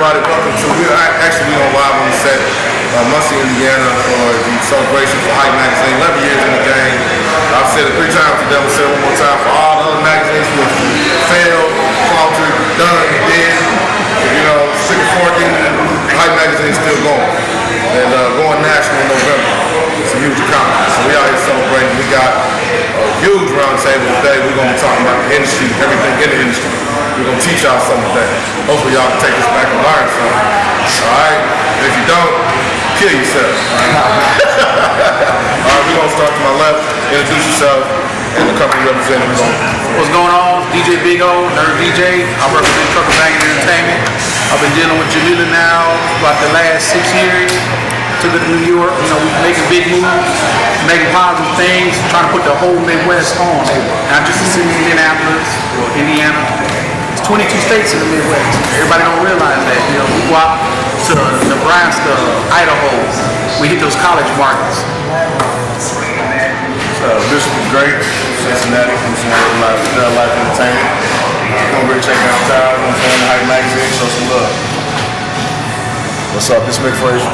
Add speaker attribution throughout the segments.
Speaker 1: everybody. Welcome to, we're actually on live on the set, Muncie, Indiana, for the celebration for Hype Magazine. 11 years in the game. I've said it 3 times today, we'll say it one more time. For all the other magazines who have failed, faltered, done, did, you know, stick a fork in, Hype Magazine's still going. And going national in November. It's a huge accomplishment. So we out here celebrating. We got a huge round table today. We're going to be talking about the industry, everything in the industry. We're going to teach y'all something today. Hopefully y'all can take this back and learn something. Alright? If you don't, kill yourself. Alright, we're going to start to my left. Introduce yourself and the company representative.
Speaker 2: What's going on? DJ Big O, Nerd DJ. I represent Trucker Banging Entertainment. I've been dealing with Jamila now for about the last 6 years. Took her to New York. You know, we're making big moves, making positive things, trying to put the whole Midwest on. Not just the city of Indianapolis or Indiana. It's 22 states in the Midwest. Everybody don't realize that. You know, we go out to Nebraska, Idaho. We hit those college markets.
Speaker 1: Bishop is great. Cincinnati, Life Entertainment. Come over here, check out town. I'm saying the Hype Magazine, show some love.
Speaker 3: What's up? This is Mick Frazier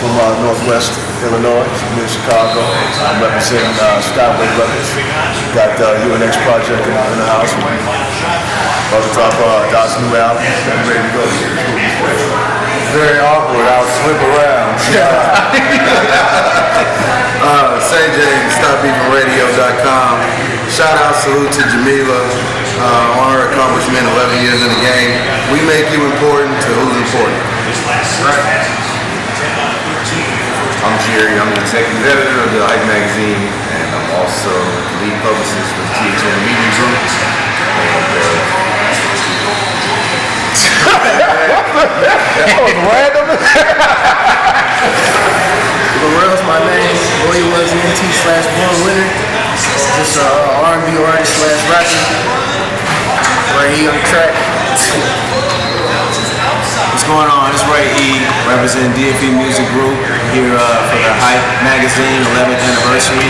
Speaker 3: from Northwest Illinois, near Chicago. I'm representing Skyway Records. Got UNX Project in the house. About to drop Dot's new album. I'm ready to go.
Speaker 1: Very awkward. I'll slip around. SayJay.StopBeefingRadio.com. Shout out, salute to Jamila on her accomplishment, 11 years in the game. We make you important to who's important. Right.
Speaker 4: I'm Jerry. I'm the executive editor of the Hype Magazine, and I'm also the lead publicist for the THN Media Group.
Speaker 1: That was random.
Speaker 5: Laurel's my name. Roy was NT/Born Winner. Just R&B artist / rapper. Right here on the track.
Speaker 6: What's going on? It's Ray E, representing DFE Music Group here for the Hype Magazine 11th anniversary.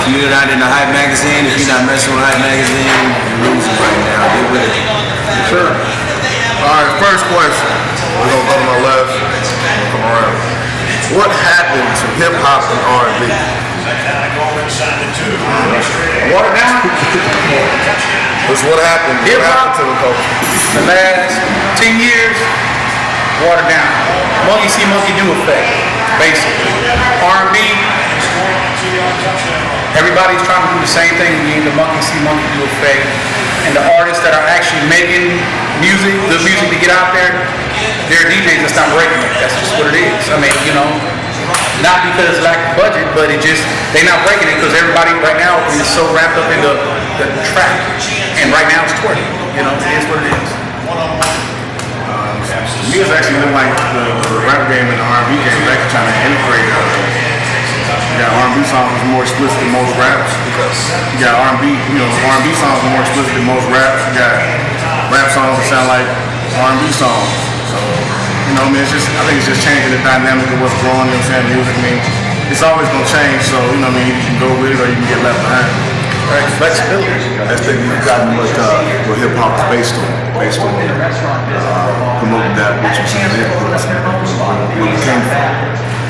Speaker 6: If you're not in the Hype Magazine, if you're not messing with Hype Magazine, you're losing right now. Get with it.
Speaker 1: Sure. Alright, first question. We're going to go to my left. Come around. What happened to hip-hop and R&B?
Speaker 2: Water down.
Speaker 1: That's what happened. What happened to the culture?
Speaker 2: The last 10 years, watered down. Monkey see, monkey do effect, basically. R&B, everybody's trying to do the same thing. We need the monkey see, monkey do effect. And the artists that are actually making music, good music to get out there, they're DJs that's not breaking it. That's just what it is. I mean, you know, not because lack of budget, but it just, they're not breaking it because everybody right now is so wrapped up in the track. And right now it's twerking. You know, it is what it is.
Speaker 1: To me, it's actually been like the rap game and the R&B game. They're actually trying to integrate. You got R&B songs that's more explicit than most raps. You got R&B, you know, R&B songs are more explicit than most raps. You got rap songs that sound like R&B songs. So, you know, I mean, it's just, I think it's just changing the dynamic of what's growing. You know what I'm saying? Music, I mean, it's always gonna change. So, you know, what I mean, you can go with it or you can get left behind.
Speaker 2: Right, flexibility.
Speaker 3: That's the thing we've gotten what hip hop is based on promoting that which was in there, where we came from.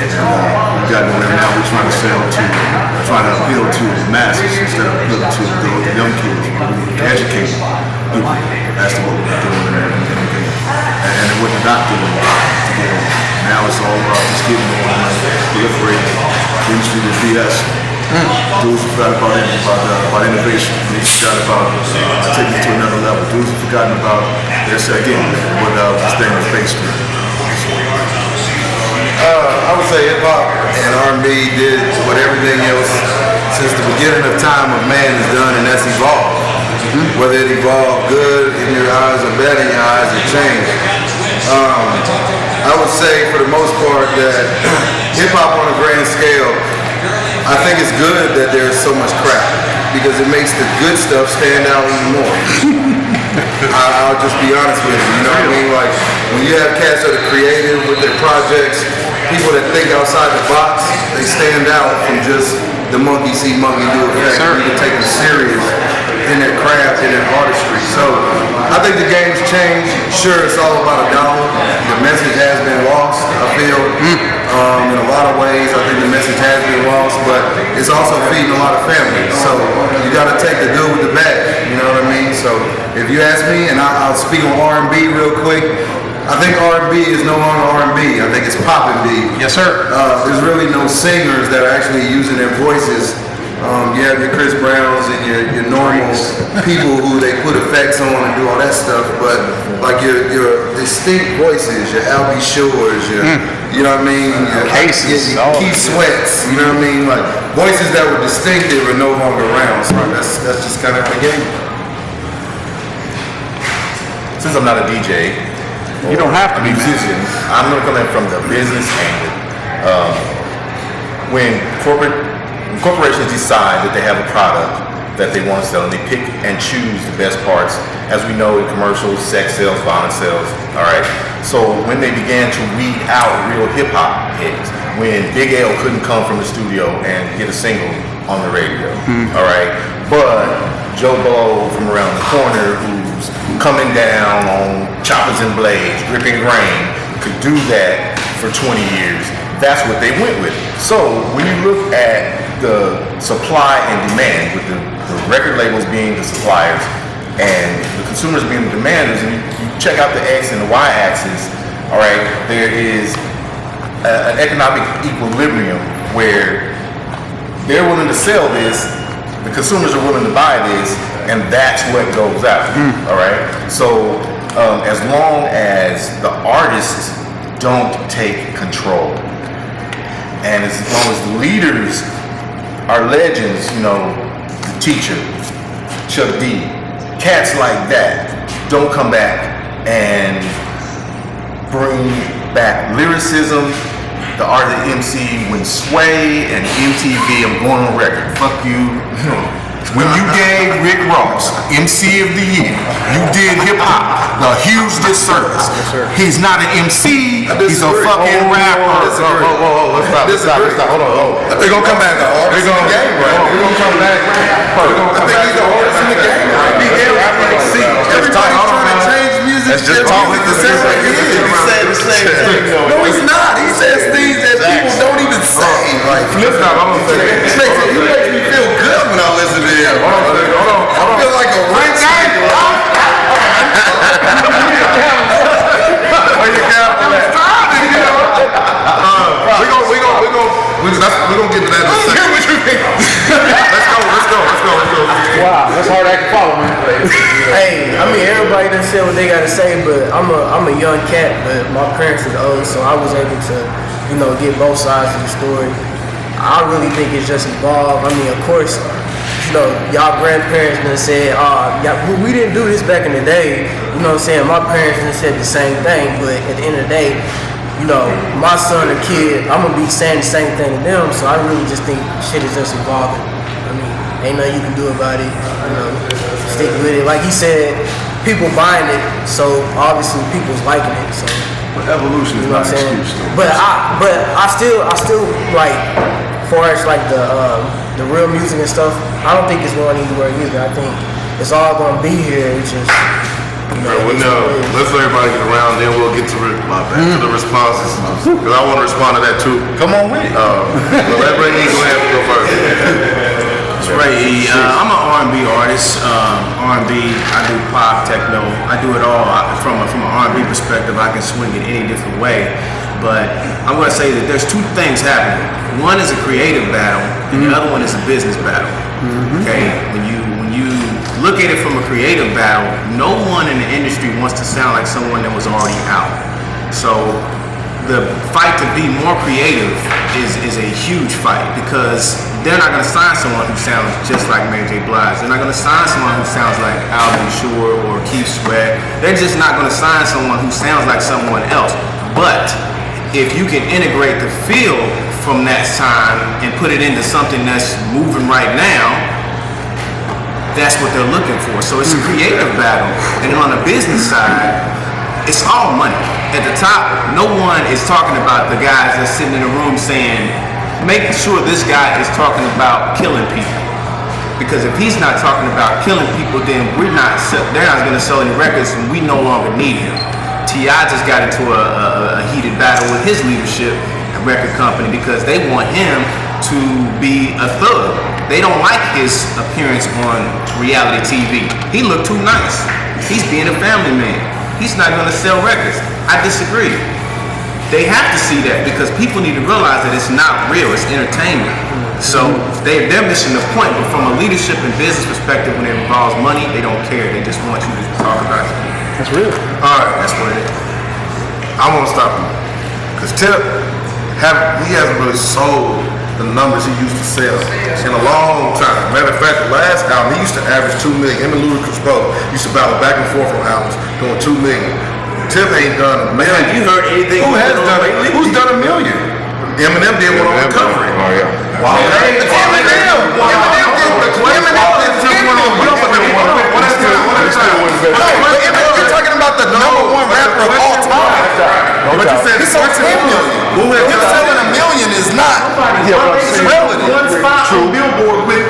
Speaker 3: We've gotten where now we're trying to appeal to the masses instead of appealing to the young kids. We educate people as to what we're doing and what they're not doing to get on. Now it's all about just getting on and proliferating the industry to BS. Dudes forgot about innovation. They forgot about taking it to another level. Dudes have forgotten about this again, what this thing is based on.
Speaker 1: I would say hip hop and R&B did what everything else since the beginning of time of man has done, and that's evolved. Whether it evolved good in your eyes or bad in your eyes, it changed. I would say for the most part that hip hop on a grand scale, I think it's good that there's so much crap because it makes the good stuff stand out even more. I'll just be honest with you, you know what I mean? Like when you have cats that are creative with their projects, people that think outside the box, they stand out from just the monkey see, monkey do effect. You can take them serious
Speaker 3: in their craft and their artistry. So I think the game's changed. Sure, it's all about a dollar. The message has been lost, I feel. In a lot of ways, I think the message has been lost, but it's also feeding a lot of families. So you got to take the good with the bad. You know what I mean? So if you ask me, and I'll speak on R&B real quick. I think R&B is no longer R&B. I think it's pop and B.
Speaker 2: Yes, sir.
Speaker 3: There's really no singers that are actually using their voices. You have your Chris Browns and your normal people who they put effects on and do all that stuff, but like your distinct voices, your Albie Shores, you know what I mean? Your Keith Sweats, you know what I mean? Like voices that were distinctive are no longer around. So that's just kind of the game.
Speaker 4: Since I'm not a DJ,
Speaker 2: You don't have to
Speaker 4: a
Speaker 2: be, man.
Speaker 4: musician, I'm going to come in from the business angle. When corporations decide that they have a product that they want to sell and they pick and choose the best parts, as we know in commercials, sex sells, violence sells, all right? So when they began to weed out real hip hop heads, when Big L couldn't come from the studio and get a single on the radio, all right? But Joe Blow from around the corner who's coming down on choppers and blades, dripping rain, could do that for 20 years. That's what they went with. So when you look at the supply and demand, with the record labels being the suppliers and the consumers being the demanders, and you check out the X and the Y axis, all right, there is an economic equilibrium where they're willing to sell this, the consumers are willing to buy this, and that's what goes out. All right. So as long as the artists don't take control, and as long as the leaders are legends, you know, the Teacher, Chuck D, cats like that don't come back and bring back lyricism, the art of the MC, when Sway and MTV, I'm going on record, fuck you. When you gave Rick Ross MC of the Year, you did hip hop the huge disservice. He's not an MC, he's a fucking rapper.
Speaker 1: Let's stop. Hold on.
Speaker 3: They're gonna come back.
Speaker 1: We're gonna come back.
Speaker 3: I think he's the hardest in the game. Everybody's trying to change music.
Speaker 1: Let's just talk with the
Speaker 3: sound like he is.
Speaker 1: He's saying the same thing.
Speaker 3: No, he's not. He says things that people don't even say. Like,
Speaker 1: Flip side, I'm gonna say.
Speaker 3: he makes me feel good when I listen to him. I feel like a rich We're gonna get to that in a second. Let's go.
Speaker 2: Wow, that's hard act to follow, man.
Speaker 5: Hey, I mean everybody done said what they gotta say, but I'm a young cat, but my parents are old, so I was able to, get both sides of the story. I really think it's just evolved. I mean, of course, y'all grandparents done said, we didn't do this back in the day. You know what I'm saying? My parents done said the same thing, but at the end of the day, my son or kid, I'm gonna be saying the same thing to them, so I really just think shit is just evolving. I mean, ain't nothing you can do about it. Stick with it. Like he said, people buying it, so obviously people's liking it. So
Speaker 3: Evolution is
Speaker 5: you know
Speaker 3: not
Speaker 5: what I'm
Speaker 3: an
Speaker 5: saying?
Speaker 3: excuse, though.
Speaker 5: But I still like, far as like the real music and stuff, I don't think it's going anywhere either. I think it's all gonna be here. It's just
Speaker 1: Let's let everybody get around, then we'll get to the responses. Because I want to respond to that too.
Speaker 4: Come on with it.
Speaker 1: But let Ray go ahead and go first.
Speaker 6: That's right, E. I'm an R&B artist. R&B, I do pop, techno. I do it all from an R&B perspective. I can swing it any different way. But I'm going to say that there's two things happening. One is a creative battle, and the other one is a business battle. Okay, when you look at it from a creative battle, no one in the industry wants to sound like someone that was already out. So the fight to be more creative is a huge fight, because they're not going to sign someone who sounds just like Mary J. Blige. They're not going to sign someone who sounds like Albie Shore or Keith Sweat. They're just not going to sign someone who sounds like someone else. But if you can integrate the feel from that time and put it into something that's moving right now, that's what they're looking for. So it's a creative battle. And then on the business side, it's all money. At the top, no one is talking about the guys that's sitting in a room saying, make sure this guy is talking about killing people. Because if he's not talking about killing people, then they're not going to sell any records, and we no longer need him. T.I. just got into a heated battle with his leadership and record company because they want him to be a thug. They don't like his appearance on reality TV. He looked too nice. He's being a family man. He's not going to sell records. I disagree. They have to see that because people need to realize that it's not real, it's entertainment. So they're missing the point, but from a leadership and business perspective, when it involves money, they don't care. They just want you to talk about it.
Speaker 1: That's real.
Speaker 4: All right, that's what it is. I want to stop you because Tip, he hasn't really sold the numbers he used to sell in a long time. Matter of fact, the last album he used to average 2 million. Him and Ludacris both used to battle back and forth on albums, doing 2 million. Tip ain't done a million.
Speaker 6: You heard anything?
Speaker 4: Who has done it? Who's done a million? Eminem did one on Recovery.
Speaker 1: Oh yeah.
Speaker 4: Eminem did one You're talking about the number one rapper of all time. But you said it's on 10 million. Him selling a million is not. It's relative.
Speaker 2: One spot on Billboard with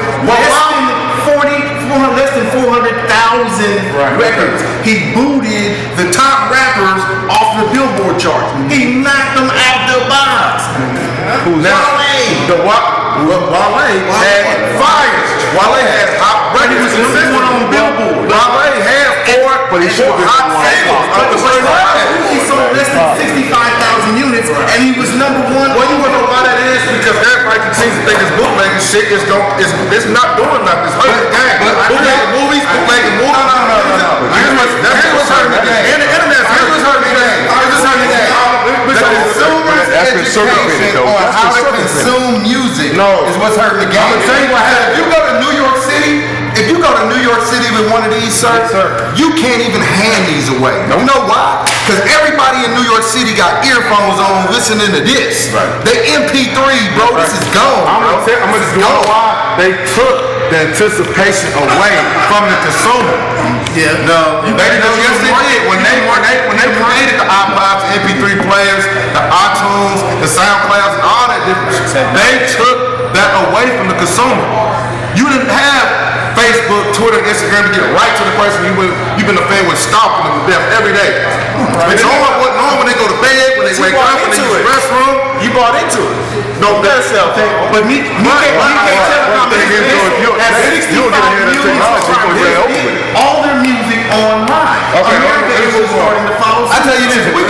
Speaker 2: less than 400,000 records. He booted the top rappers off the Billboard charts. He knocked them out the box.
Speaker 4: Wale had fires. Wale had hot records.
Speaker 2: He was number one on Billboard.
Speaker 4: Wale had four hot singles.
Speaker 2: He sold less than 65,000 units, and he was number one.
Speaker 4: Well, you want to know why that is? Because everybody continues to think this bootlegging shit is not doing nothing. It's hurting the game. Bootlegging movies, bootlegging movies. No. Here's what's hurting the game. And the internet's hurting the game. Here's what's hurting the game. The consumer's education on how to consume music is what's hurting the game. I'm gonna tell you what happened. If you go to New York City with one of these, sir, you can't even hand these away. You know why? Because everybody in New York City got earphones on listening to this. Right. They MP3, bro. This is gone.
Speaker 1: I'm gonna just know why they took the anticipation away from the consumer.
Speaker 4: Yeah. No. Yes, they did. When they created the iPods, the MP3 players, the iTunes, the SoundClouds, and all that different shit, they took that away from the consumer. You didn't have Facebook, Twitter, and Instagram to get right to the person you've been a fan with, stalking them to death every day. Right. Knowing when they go to bed, when they wake up, when they use the restroom.
Speaker 6: You bought into it.
Speaker 4: No, that's self.
Speaker 6: But me can't tell all their music online. America is just starting to follow.
Speaker 4: I tell you this, we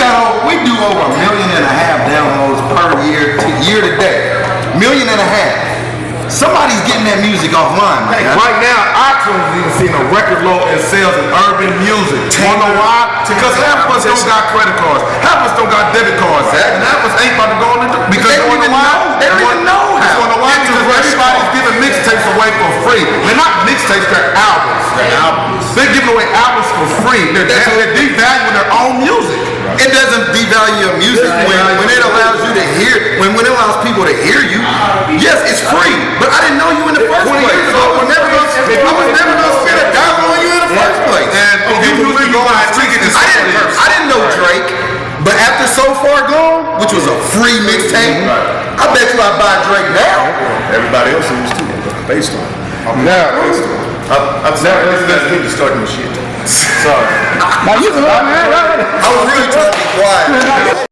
Speaker 4: do over 1.5 million downloads per year to date. 1.5 million. Somebody's getting that music offline, man.
Speaker 1: Right now, iTunes is even seeing a record low in sales in urban music.
Speaker 4: Wanna know why? Because half of us don't got credit cards. Half of us don't got debit cards, Zach. And half of us ain't about to go on the because they don't even know. They don't even know how. You wanna why? Because everybody's giving mixtapes away for free. They're not mixtapes, they're albums. They're giving away albums for free. They're devaluing their own music. It doesn't devalue your music when it allows you to hear, when it allows people to hear you. Yes, it's free, but I didn't know you in the first place. So I was never gonna spend $1 on you in the first place. And I didn't know Drake, but after So Far Gone, which was a free mixtape, I bet you I'd buy Drake now.
Speaker 3: Everybody else is too, based on it.
Speaker 4: I'm sorry, let's just starting the shit. Sorry.
Speaker 1: Now you can
Speaker 4: I was really trying to be quiet.